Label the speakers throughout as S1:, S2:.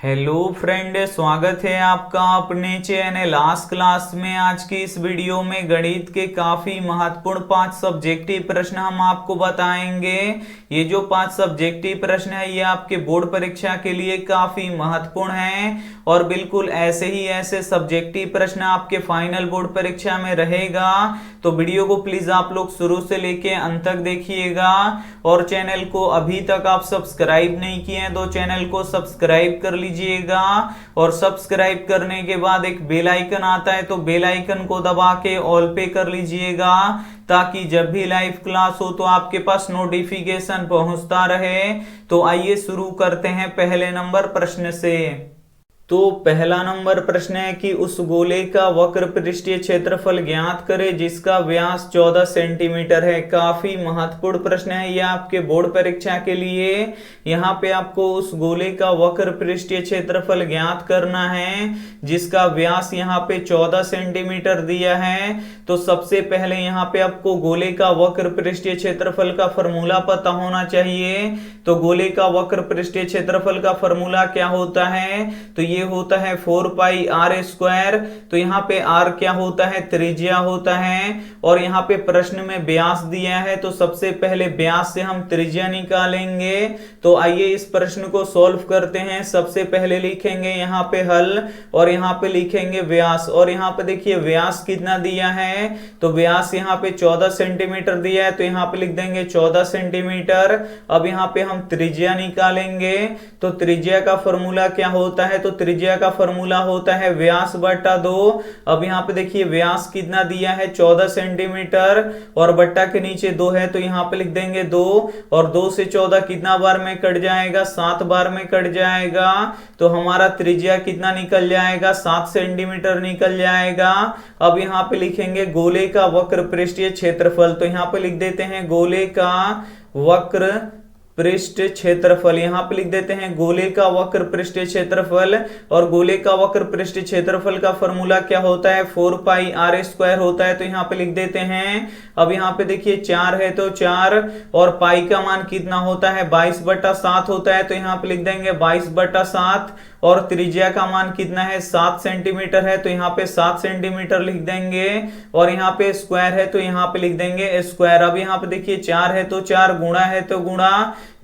S1: Hello friend, स्वागत है आपका अपने चैनल आज क्लास में। आज की इस वीडियो में गणित के काफी महत्वपूर्ण 5 सब्जेक्टिव प्रश्न हम आपको बताएंगे। ये जो 5 सब्जेक्टिव प्रश्न है ये आपके बोर्ड परीक्षा के लिए काफी महत्वपूर्ण है और बिल्कुल ऐसे ही ऐसे सब्जेक्टिव प्रश्न आपके फाइनल बोर्ड परीक्षा में रहेगा। तो वीडियो को प्लीज आप लोग शुरू से लेके अंत तक देखिएगा और चैनल को अभी तक आप सब्सक्राइब नहीं किए हैं तो चैनल को सब्सक्राइब कर लीजिएगा और सब्सक्राइब करने के बाद एक बेल आइकन आता है तो बेल आइकन को दबा के ऑल पे कर लीजिएगा ताकि जब भी लाइव क्लास हो तो आपके पास नोटिफिकेशन पहुंचता रहे। तो आइए शुरू करते हैं पहले नंबर प्रश्न से। तो पहला नंबर प्रश्न है कि उस गोले का वक्र पृष्ठीय क्षेत्रफल ज्ञात करें जिसका व्यास 14 सेंटीमीटर है। काफी महत्वपूर्ण प्रश्न है यह आपके बोर्ड परीक्षा के लिए। यहाँ पे आपको उस गोले का वक्र पृष्ठीय क्षेत्रफल ज्ञात करना है जिसका व्यास यहाँ पे 14 सेंटीमीटर दिया है। तो सबसे पहले यहाँ पे आपको गोले का वक्र पृष्ठीय क्षेत्रफल का फॉर्मूला पता होना चाहिए। तो गोले का वक्र पृष्ठीय क्षेत्रफल का फॉर्मूला क्या होता है? तो ये होता है 4 पाई आर स्क्वायर। तो यहाँ पे आर क्या होता है? त्रिज्या होता है। और यहाँ पे प्रश्न में व्यास दिया है तो सबसे पहले व्यास से हम त्रिज्या निकालेंगे। तो आइए इस प्रश्न को सॉल्व करते हैं। सबसे पहले लिखेंगे यहाँ पे हल और यहाँ पे लिखेंगे व्यास। और यहाँ पे देखिए व्यास कितना दिया है? तो व्यास यहाँ पे 14 सेंटीमीटर दिया है तो यहाँ पे लिख देंगे 14 सेंटीमीटर। अब यहाँ पे हम त्रिज्या निकालेंगे। तो त्रिज्या का फॉर्मूला क्या होता है? तो त्रिज्या का फॉर्मूला होता है व्यास बटा 2। अब यहाँ पे देखिए व्यास कितना दिया है? 14 सेंटीमीटर और बट्टा के नीचे 2 है तो यहाँ पे लिख देंगे 2 और 2 से 14 कितना बार में कट जाएगा? 7 बार में कट जाएगा। तो हमारा त्रिज्या कितना निकल जाएगा? 7 सेंटीमीटर निकल जाएगा। अब यहाँ पे लिखेंगे गोले का वक्र पृष्ठीय क्षेत्रफल। तो यहाँ पे लिख देते हैं गोले का वक्र पृष्ठ क्षेत्रफल। यहाँ पे लिख देते हैं गोले का वक्र पृष्ठीय क्षेत्रफल। और गोले का वक्र पृष्ठीय क्षेत्रफल का फॉर्मूला क्या होता है? 4 पाई आर स्क्वायर होता है तो यहाँ पे लिख देते हैं। अब यहाँ पे देखिए 4 है तो 4 और पाई का मान कितना होता है? 22/7 होता है तो यहाँ पे लिख देंगे 22/7। और त्रिज्या का मान कितना है? 7 सेंटीमीटर है तो यहाँ पे 7 सेंटीमीटर लिख देंगे। और यहाँ पे स्क्वायर है तो यहाँ पे लिख देंगे स्क्वायर। अब यहाँ पे देखिए 4 है तो 4, गुणा है तो गुणा,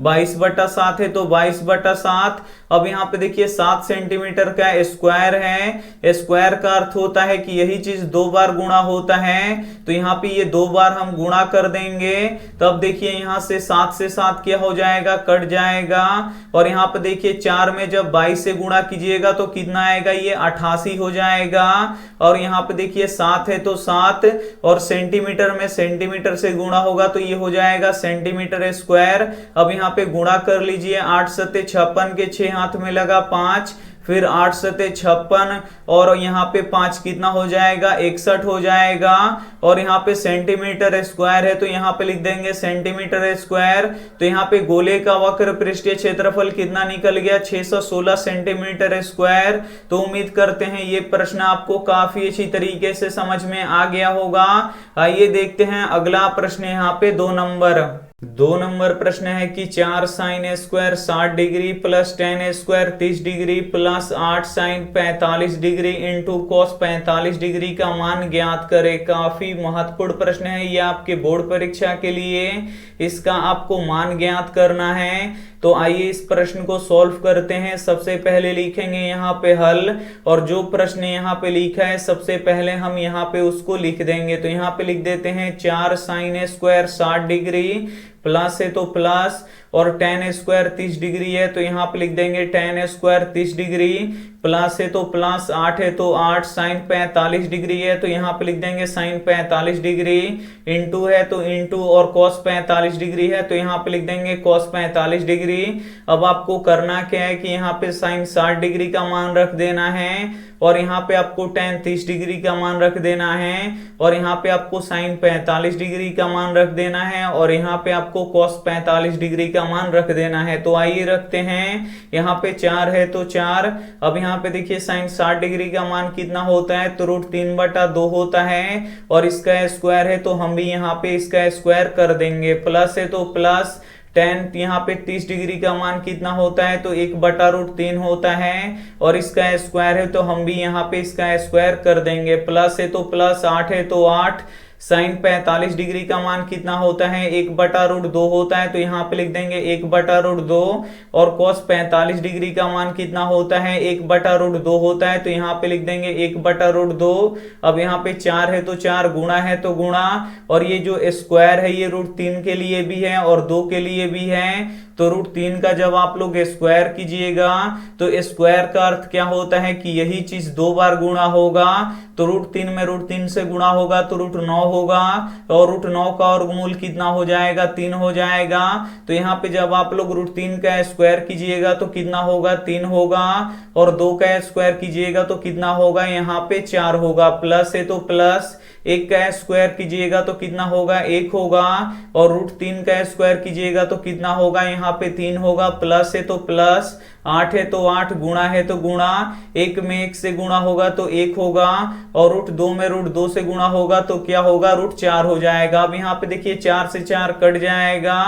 S1: 22/7 है तो 22/7। अब यहाँ पे देखिए 7 सेंटीमीटर का स्क्वायर है। स्क्वायर का अर्थ होता है कि यही चीज 2 बार गुणा होता है तो यहाँ पे ये 2 बार हम गुणा कर देंगे। तब देखिए यहाँ से 7 से 7 क्या हो जाएगा? कट जाएगा। और यहाँ पे देखिए 4 में जब 22 से गुणा कीजिएगा तो कितना आएगा? ये 88 हो जाएगा। और यहाँ पे देखिए 7 है तो 7 और सेंटीमीटर में सेंटीमीटर से गुणा होगा तो ये हो जाएगा सेंटीमीटर स्क्वायर। अब यहाँ पे गुणा कर लीजिए। 8 सत्ते 56 के 6 हाथ में लगा 5, फिर 8 सत्ते 56 और यहाँ पे 5 कितना हो जाएगा? 61 हो जाएगा। और यहाँ पे सेंटीमीटर स्क्वायर है तो यहाँ पे लिख देंगे सेंटीमीटर स्क्वायर। तो यहाँ पे गोले का वक्र पृष्ठीय क्षेत्रफल कितना निकल गया? 616 सेंटीमीटर स्क्वायर। तो उम्मीद करते हैं ये प्रश्न आपको काफी अच्छी तरीके से समझ में आ गया होगा। आइए देखते हैं अगला प्रश्न। यहाँ पे 2 नंबर प्रश्न है कि 4 sine square 60 degree plus 10 square 30 degree plus 8 sine 45 degree into cos 45 degree का मान ज्ञात करे। काफी महत्वपूर्ण प्रश्न है ये आपके बोर्ड परीक्षा के लिए। इसका आपको मान ज्ञात करना है। तो आइए इस प्रश्न को सॉल्व करते हैं। सबसे पहले लिखेंगे यहाँ पे हल और जो प्रश्न यहाँ पे लिखा है सबसे पहले हम यहाँ पे उसको लिख देंगे। तो यहाँ पे लिख देते हैं 4 साइन स्क्वायर 60 डिग्री प्लस है तो प्लस और 10 स्क्वायर 30 डिग्री है तो यहाँ पे लिख देंगे 10 स्क्वायर 30 डिग्री प्लस है तो प्लस 8 है तो 8 साइन 45 डिग्री है तो यहाँ पे लिख देंगे साइन 45 डिग्री इंटू है तो इंटू और कॉस 45 डिग्री है तो यहाँ पे लिख देंगे कॉस 45 डिग्री। अब आपको करना क्या है कि यहाँ पे साइन 60 डिग्री का मान रख देना है और यहाँ पे आपको tan 30 डिग्री का मान रख देना है और यहाँ पे आपको साइन 45 डिग्री का मान रख देना है और यहाँ पे आपको cos 45 डिग्री का मान रख देना है। तो आइए रखते हैं। यहाँ पे 4 है तो 4। अब यहाँ पे देखिए साइन 60 डिग्री का मान कितना होता है? तो √3/2 होता है और इसका स्क्वायर है तो हम भी यहाँ पे इसका स्क्वायर कर देंगे। प्लस है तो प्लस tan यहाँ पे 30 डिग्री का मान कितना होता है, तो 1/√3 होता है, और इसका स्क्वायर है तो हम भी यहाँ पे इसका स्क्वायर कर देंगे। प्लस है तो प्लस, 8 है तो 8, साइन 45 डिग्री का मान कितना होता है, 1/√2 होता है, तो यहाँ पे लिख देंगे 1/√2, और cos 45 डिग्री का मान कितना होता है, 1/√2 होता है, तो यहाँ पे लिख देंगे 1/√2। अब यहाँ पे 4 है तो 4, गुणा है तो गुणा, और ये जो स्क्वायर है ये √3 के लिए भी है और 2 के लिए भी है, तो √3 का जब आप लोग स्क्वायर कीजिएगा तो स्क्वायर का अर्थ क्या होता है कि यही चीज 2 बार गुणा होगा, तो √3 में √3 से गुणा होगा तो √9 होगा, और √9 का वर्गमूल कितना हो जाएगा, 3 हो जाएगा। तो यहाँ पे जब आप लोग √3 का स्क्वायर कीजिएगा तो कितना होगा, 3 होगा, और 2 का स्क्वायर कीजिएगा तो कितना होगा, यहाँ पे 4 होगा। प्लस है तो प्लस, 1 का स्क्वायर कीजिएगा तो कितना होगा, 1 होगा, और √3 का स्क्वायर कीजिएगा तो कितना होगा, यहाँ पे 3 होगा। प्लस है तो प्लस, 8 है तो 8, गुणा है तो गुणा, 1 में 1 से गुणा होगा तो 1 होगा, और √2 में √2 से गुणा होगा तो क्या होगा, √4 हो जाएगा। अब यहाँ पे देखिए 4 से 4 कट जाएगा,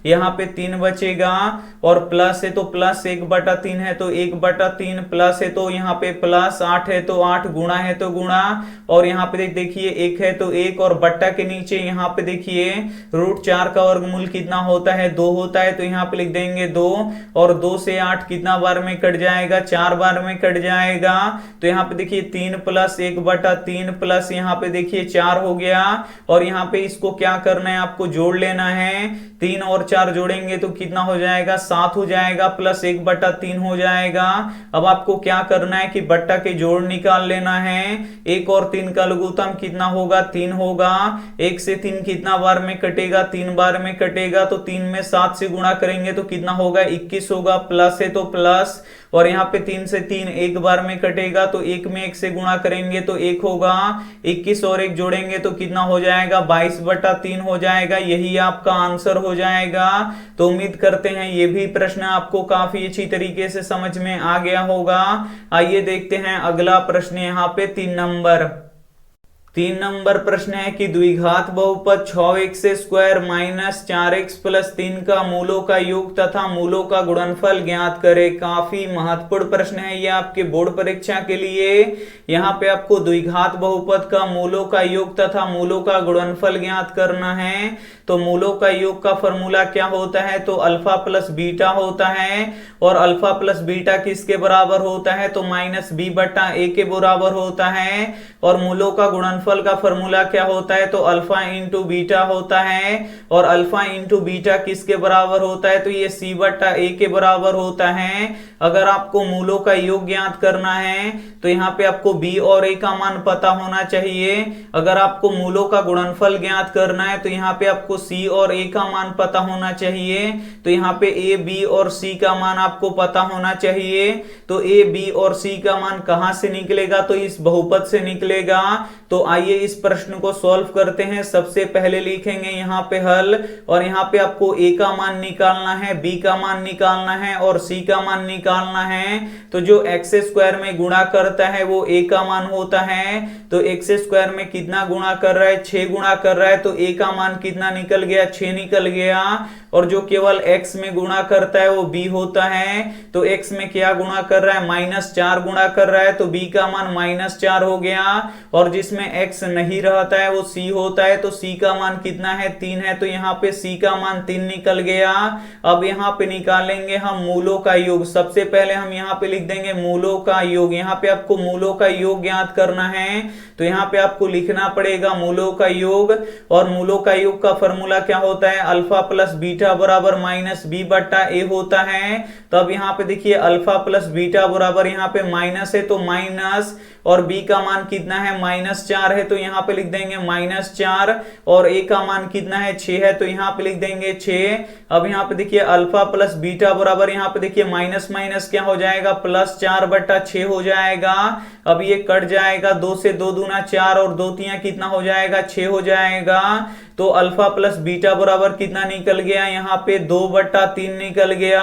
S1: यहाँ पे 3 बचेगा, और प्लस है तो प्लस, 1/3 है तो 1/3, प्लस है तो यहाँ पे प्लस, 8 है तो 8, गुणा है तो गुणा, और यहाँ पे देखिए 1 है तो 1, और बट्टा के नीचे यहाँ पे देखिए √4 का वर्गमूल कितना होता है, 2 होता है, तो यहाँ पे लिख देंगे 2, और 2 से 8 कितना बार में कट जाएगा, 4 बार में कट जाएगा। तो यहाँ पे देखिए 3 प्लस 1/3 प्लस यहाँ पे देखिए 4 हो गया, और यहाँ पे इसको क्या करना है, आपको जोड़ लेना है। 3 और 4 जोड़ेंगे तो कितना हो जाएगा, 7 हो जाएगा, प्लस 1/3 हो जाएगा। अब आपको क्या करना है कि बट्टा के जोड़ निकाल लेना है। 1 और 3 का लघुत्तम कितना होगा, 3 होगा। 1 से 3 कितना बार में कटेगा, 3 बार में कटेगा, तो 3 में 7 से गुणा करेंगे तो कितना होगा, 21 होगा। प्लस है तो प्लस, और यहाँ पे 3 से 3 एक बार में कटेगा, तो 1 में 1 से गुणा करेंगे तो 1 होगा। 21 और 1 जोड़ेंगे तो कितना हो जाएगा, 22/3 हो जाएगा। यही आपका आंसर हो जाएगा। तो उम्मीद करते हैं ये भी प्रश्न आपको काफी अच्छी तरीके से समझ में आ गया होगा। आइए देखते हैं अगला प्रश्न, यहाँ पे 3 नंबर प्रश्न है कि द्विघात बहुपद 6x² माइनस 4x प्लस 3 का मूलों का योग तथा मूलों का गुणनफल ज्ञात करे। काफी महत्वपूर्ण प्रश्न है ये आपके बोर्ड परीक्षा के लिए। यहाँ पे आपको द्विघात बहुपद का मूलों का योग तथा मूलों का गुणनफल ज्ञात करना है। तो मूलों का योग का फॉर्मूला क्या होता है, तो अल्फा प्लस बीटा होता है, और अल्फा प्लस बीटा किसके बराबर होता है, तो -b/a के बराबर होता है। और मूलों का गुणनफल का फॉर्मूला क्या होता है, तो अल्फा इंटू बीटा होता है, और अल्फा इंटू बीटा किसके बराबर होता है, तो ये c/a के बराबर होता है। अगर आपको मूलों का योग ज्ञात करना है तो यहाँ पे आपको b और a का मान पता होना चाहिए। अगर आपको मूलों का गुणनफल ज्ञात करना है तो यहाँ पे आपको c और a का मान पता होना चाहिए। तो यहाँ पे a, b और c का मान आपको पता होना चाहिए। तो a, b और c का मान कहाँ से निकलेगा, तो इस बहुपद से निकलेगा। तो आइए इस प्रश्न को सॉल्व करते हैं। सबसे पहले लिखेंगे यहाँ पे हल, और यहाँ पे आपको a का मान निकालना है, b का मान निकालना है और c का मान निकालना है। तो जो x² में गुणा करता है वो a का मान होता है। तो x² में कितना गुणा कर रहा है, 6 गुणा कर रहा है, तो a का मान कितना निकल गया, 6 निकल गया। और जो केवल x में गुणा करता है वो b होता है। तो x में क्या गुणा कर रहा है, -4 गुणा कर रहा है, तो b का मान -4 हो गया। और जिसमें x नहीं रहता है वो c होता है, तो c का मान कितना है, 3 है, तो यहाँ पे c का मान 3 निकल गया। अब यहाँ पे निकालेंगे हम मूलों का योग। सबसे पहले हम यहाँ पे लिख देंगे मूलों का योग। यहाँ पे आपको मूलों का योग ज्ञात करना है, तो यहाँ पे आपको लिखना पड़ेगा मूलों का योग। और मूलों का योग का फॉर्मूला क्या होता है, अल्फा प्लस बीटा बराबर -b/a होता है। तो अब यहाँ पे देखिए अल्फा प्लस बीटा बराबर, यहाँ पे माइनस है तो माइनस, और b का मान कितना है, -4 है, तो यहाँ पे लिख देंगे -4, और a का मान कितना है, 6 है, तो यहाँ पे लिख देंगे 6। अब यहाँ पे देखिए अल्फा प्लस बीटा बराबर, यहाँ पे देखिए माइनस माइनस क्या हो जाएगा, +4/6 हो जाएगा। अब ये कट जाएगा, 2 से 2 दूना 4 और 2 तियां कितना हो जाएगा, 6 हो जाएगा। तो अल्फा प्लस बीटा बराबर कितना निकल गया, यहाँ पे 2/3 निकल गया।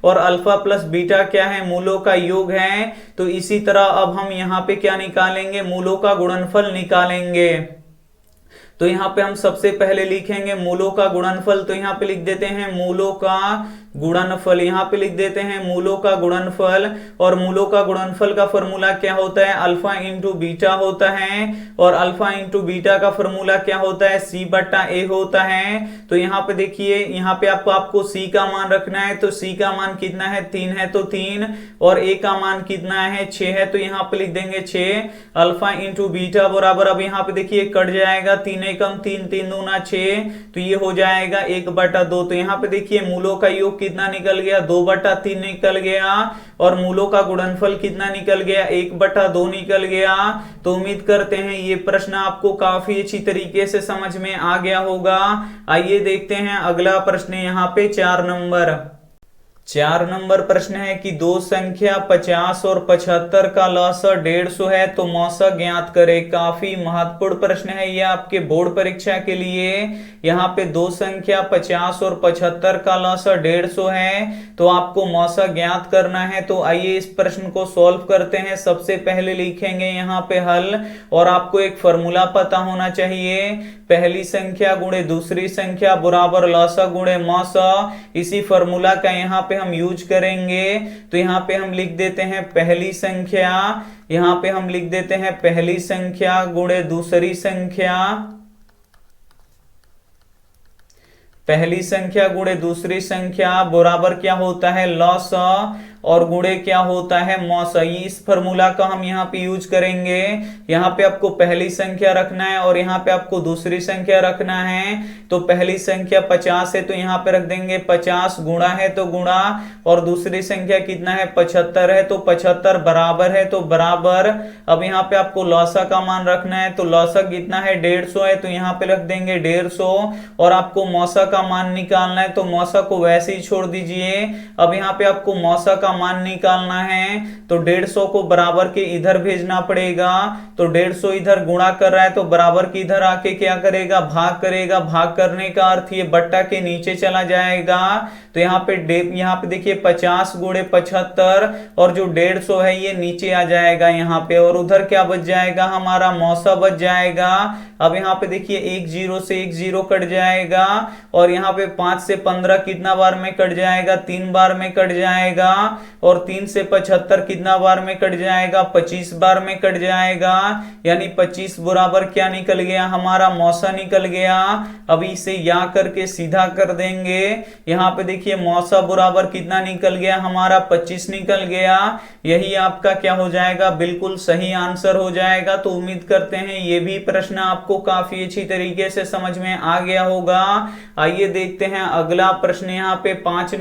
S1: और अल्फा प्लस बीटा क्या है, मूलों का योग है। तो इसी तरह अब हम यहाँ पे क्या निकालेंगे, मूलों का गुणनफल निकालेंगे। तो यहाँ पे हम सबसे पहले लिखेंगे मूलों का गुणनफल। तो यहाँ पे लिख देते हैं मूलों का गुणनफल, यहाँ पे लिख देते हैं मूलों का गुणनफल। और मूलों का गुणनफल का फॉर्मूला क्या होता है, अल्फा इंटू बीटा होता है। और अल्फा इंटू बीटा का फॉर्मूला क्या होता है, सी बट्टा ए होता है। तो यहाँ पे देखिए, यहाँ पे आपको सी का मान रखना है। तो सी का मान कितना है, 3 है तो 3, और ए का मान कितना है, 6 है। तो यहाँ पे लिख देंगे 6 अल्फा इंटू बीटा बराबर, अब यहाँ पे देखिए कट जाएगा, 3 एकम 3, 3 दूना 6, तो ये हो जाएगा 1/2। तो यहाँ पे देखिए मूलों का योग कितना निकल गया, 2/3 निकल गया। और मूलों का गुणनफल कितना निकल गया, 1/2 निकल गया। तो उम्मीद करते हैं ये प्रश्न आपको काफी अच्छी तरीके से समझ में आ गया होगा। आइए देखते हैं अगला प्रश्न, यहाँ पे 4 नंबर प्रश्न है कि दो संख्या 50 और 75 का लसाअ 150 है, तो मौसा ज्ञात करें। काफी महत्वपूर्ण प्रश्न है ये आपके बोर्ड परीक्षा के लिए। यहाँ पे दो संख्या 50 और 75 का लसाअ 150 है, तो आपको मौसा ज्ञात करना है। तो आइए इस प्रश्न को सॉल्व करते हैं। सबसे पहले लिखेंगे यहाँ पे हल, और आपको एक फॉर्मूला पता होना चाहिए, पहली संख्या गुणे दूसरी संख्या बराबर लसाअ गुणे मौसा। इसी फॉर्मूला का यहाँ पे हम यूज करेंगे। तो यहाँ पे हम लिख देते हैं पहली संख्या, यहाँ पे हम लिख देते हैं पहली संख्या गुणे दूसरी संख्या, पहली संख्या गुणे दूसरी संख्या बराबर क्या होता है, लसाअ, और गुणे क्या होता है, मौसा। इस फॉर्मूला का हम यहाँ पे यूज करेंगे। यहाँ पे आपको पहली संख्या रखना है और यहाँ पे आपको दूसरी संख्या रखना है। तो पहली संख्या 50 है, तो यहाँ पे रख देंगे 50, गुणा है तो गुणा, और दूसरी संख्या कितना है, 75 है, तो 75 बराबर है, तो बराबर। अब यहाँ पे आपको लसाअ का मान रखना है। तो लसाअ कितना है, 150 है, तो यहाँ पे रख देंगे 150। और आपको मौसा का मान निकालना है, तो मौसा को वैसे ही छोड़ दीजिए। अब यहाँ पे आपको मौसा का मान निकालना है, तो 150 को बराबर के इधर भेजना पड़ेगा। तो 150 इधर गुणा कर रहा है, तो बराबर के इधर आके क्या करेगा, भाग करेगा। भाग करने का अर्थ ये बट्टा के नीचे चला जाएगा। तो यहाँ पे देखिए 50 गुणे 75, और जो 150 है ये नीचे आ जाएगा यहाँ पे, और उधर क्या बच जाएगा, हमारा मौसा बच जाएगा। अब यहाँ पे देखिए 1 0 से 1 0 कट जाएगा, और यहाँ पे 5 से 15 कितना बार में कट जाएगा, 3 बार में कट जाएगा। और 3 से 75 कितना बार में कट जाएगा, 25 बार में कट जाएगा। यानी 25 बराबर क्या निकल गया, हमारा मौसा निकल गया। अब इसे या करके सीधा कर देंगे। यहाँ पे देखिए मौसा बराबर कितना निकल गया, हमारा 25 निकल गया। यही आपका क्या हो जाएगा, बिल्कुल सही आंसर हो जाएगा। तो उम्मीद करते हैं ये भी प्रश्न आपको काफी अच्छी तरीके से समझ में आ गया होगा। आइए देखते हैं अगला प्रश्न, यहाँ पे 5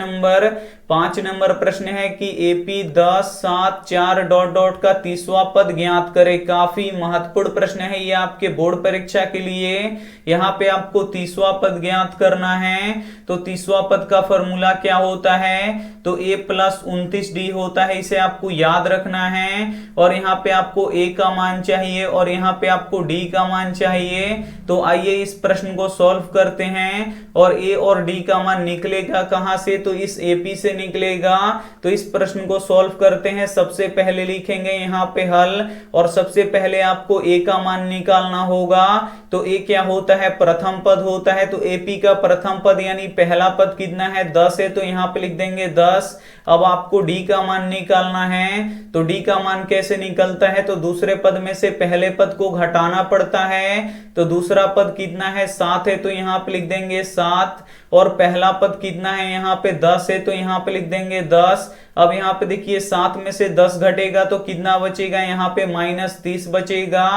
S1: नंबर प्रश्न है कि एपी 10 7 4 डॉट डॉट का 30वां पद ज्ञात करे। काफी महत्वपूर्ण प्रश्न है ये आपके बोर्ड परीक्षा के लिए। यहाँ पे आपको 30वां पद ज्ञात करना है। तो 30वां पद का फॉर्मूला क्या होता है, तो a + 29d होता है, इसे आपको याद रखना है। और यहाँ पे आपको a का मान चाहिए, और यहाँ पे आपको d का मान चाहिए। तो आइए इस प्रश्न को सॉल्व करते हैं। और a और d का मान निकलेगा कहां से, तो इस AP से निकलेगा। तो इस प्रश्न को सॉल्व करते हैं। सबसे पहले लिखेंगे यहाँ पे हल, और सबसे पहले आपको a का मान निकालना होगा। तो a क्या होता है, प्रथम पद होता है। तो AP का प्रथम पद यानी पहला पद कितना है, 10 है, तो यहाँ पे लिख देंगे 10। अब आपको d का मान निकालना है। तो d का मान कैसे निकलता है, तो दूसरे पद में से पहले पद को घटाना पड़ता है। तो दूसरा पद कितना है, 7 है, तो यहाँ पे लिख देंगे 7। और पहला पद कितना है, यहाँ पे 10 है, तो यहाँ पे लिख देंगे 10। अब यहाँ पे देखिए 7 में से 10 घटेगा तो कितना बचेगा, यहाँ पे -30 बचेगा।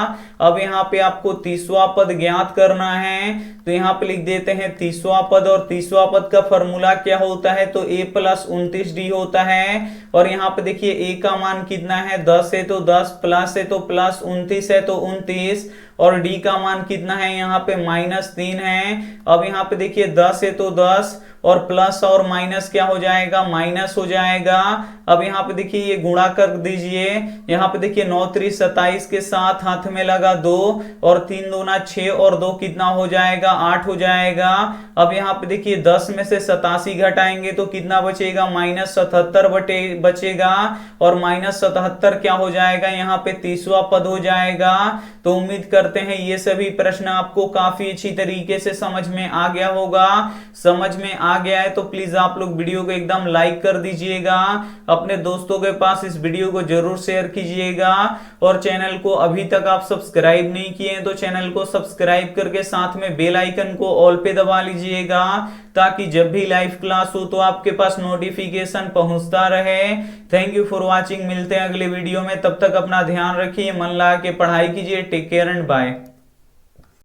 S1: अब यहाँ पे आपको 30वां पद ज्ञात करना है। तो यहाँ पे लिख देते हैं 30वां पद, और 30वां पद का फॉर्मूला क्या होता है, तो a + 29d होता है। और यहाँ पे देखिए a का मान कितना है, 10 है, तो 10, प्लस है तो प्लस, 29 है तो 29, और d का मान कितना है, यहाँ पे -3 है। अब यहाँ पे देखिए 10 है तो 10, और प्लस और माइनस क्या हो जाएगा, माइनस हो जाएगा। अब यहाँ पे देखिए ये गुणा कर दीजिए, यहाँ पे देखिए 9 3 27 के साथ हाथ में लगा 2 और 3 दूना 6 और 2 कितना हो जाएगा, 8 हो जाएगा। अब यहाँ पे देखिए 10 में से 87 घटाएंगे तो कितना बचेगा, -77 बचेगा और -77 क्या हो जाएगा, यहाँ पे 30वां पद हो जाएगा। तो उम्मीद करते हैं ये सभी प्रश्न आपको काफी अच्छी तरीके से समझ में आ गया होगा। समझ में आ गया है तो प्लीज आप लोग वीडियो को एकदम लाइक कर दीजिएगा, अपने दोस्तों के पास इस वीडियो को जरूर शेयर कीजिएगा और चैनल को अभी तक आप सब्सक्राइब नहीं किए हैं तो चैनल को सब्सक्राइब करके साथ में बेल आइकन को ऑल पे दबा लीजिएगा ताकि जब भी लाइव क्लास हो तो आपके पास नोटिफिकेशन पहुंचता रहे। थैंक यू फॉर वॉचिंग, मिलते हैं अगले वीडियो में, तब तक अपना ध्यान रखिए, मन लगा के पढ़ाई कीजिए। Take care and bye.